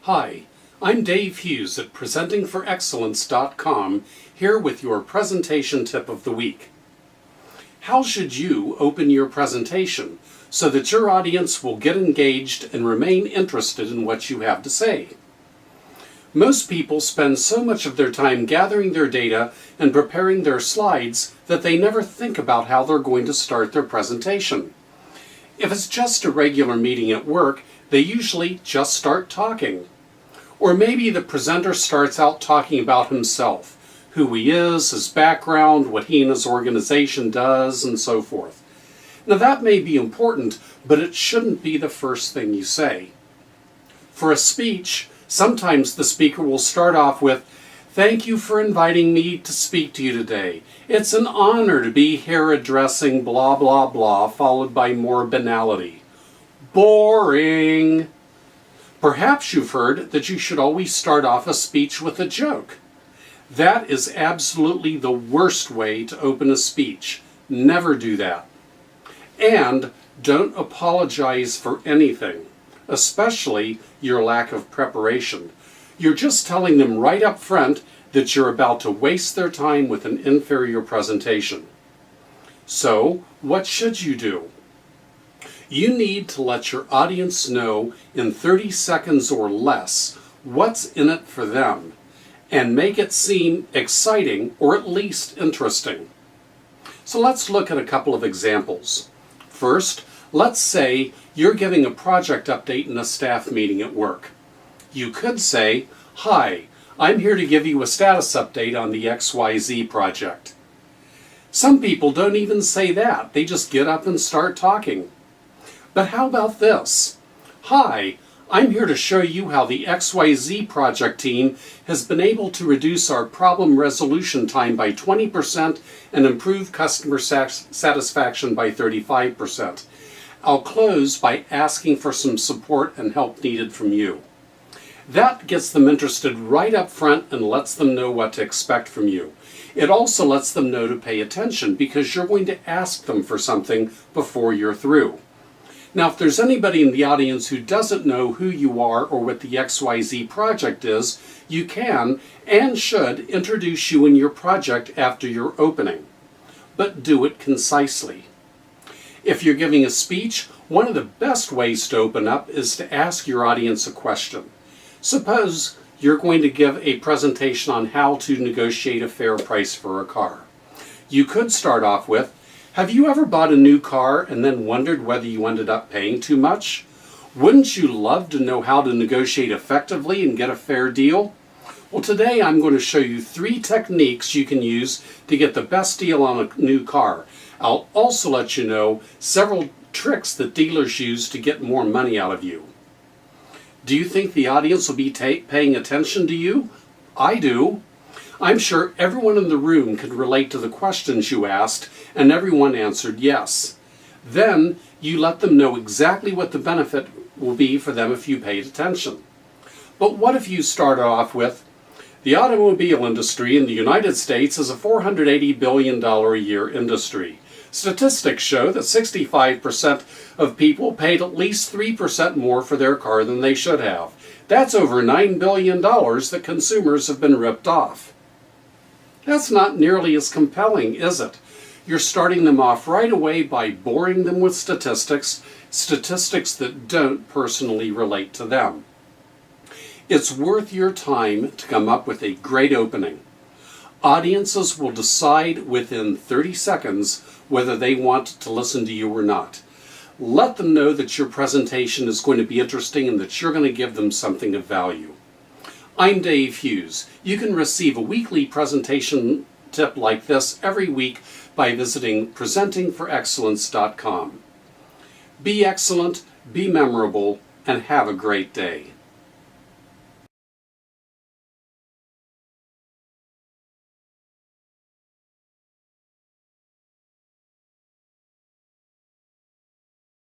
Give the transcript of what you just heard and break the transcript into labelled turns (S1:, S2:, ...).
S1: Hi, I'm Dave Hughes at PresentingForExcellence.com, here with your presentation tip of the week. How should you open your presentation so that your audience will get engaged and remain interested in what you have to say? Most people spend so much of their time gathering their data and preparing their slides that they never think about how they're going to start their presentation. If it's just a regular meeting at work, they usually just start talking. Or maybe the presenter starts out talking about himself, who he is, his background, what he and his organization does, and so forth. Now that may be important, but it shouldn't be the first thing you say. For a speech, sometimes the speaker will start off with, "Thank you for inviting me to speak to you today. It's an honor to be here addressing blah blah blah," followed by more banality. Boring. Perhaps you've heard that you should always start off a speech with a joke. That is absolutely the worst way to open a speech. Never do that. And don't apologize for anything, especially your lack of preparation. You're just telling them right up front that you're about to waste their time with an inferior presentation. So, what should you do? You need to let your audience know in 30 seconds or less what's in it for them and make it seem exciting or at least interesting. So let's look at a couple of examples. First, let's say you're giving a project update in a staff meeting at work. You could say, "Hi, I'm here to give you a status update on the XYZ project." Some people don't even say that. They just get up and start talking. But how about this? "Hi, I'm here to show you how the XYZ project team has been able to reduce our problem resolution time by 20% and improve customer satisfaction by 35%. I'll close by asking for some support and help needed from you." That gets them interested right up front and lets them know what to expect from you. It also lets them know to pay attention because you're going to ask them for something before you're through. Now, if there's anybody in the audience who doesn't know who you are or what the XYZ project is, you can and should introduce you and your project after your opening. But do it concisely. If you're giving a speech, one of the best ways to open up is to ask your audience a question. Suppose you're going to give a presentation on how to negotiate a fair price for a car. You could start off with, "Have you ever bought a new car and then wondered whether you ended up paying too much? Wouldn't you love to know how to negotiate effectively and get a fair deal? Well, today I'm going to show you 3 techniques you can use to get the best deal on a new car. I'll also let you know several tricks that dealers use to get more money out of you." Do you think the audience will be paying attention to you? I do. I'm sure everyone in the room could relate to the questions you asked, and everyone answered yes. Then you let them know exactly what the benefit will be for them if you paid attention. But what if you started off with, "The automobile industry in the United States is a $480 billion a year industry. Statistics show that 65% of people paid at least 3% more for their car than they should have. That's over $9 billion that consumers have been ripped off." That's not nearly as compelling, is it? You're starting them off right away by boring them with statistics that don't personally relate to them. It's worth your time to come up with a great opening. Audiences will decide within 30 seconds whether they want to listen to you or not. Let them know that your presentation is going to be interesting and that you're going to give them something of value. I'm Dave Hughes. You can receive a weekly presentation tip like this every week by visiting PresentingForExcellence.com. Be excellent, be memorable, and have a great day.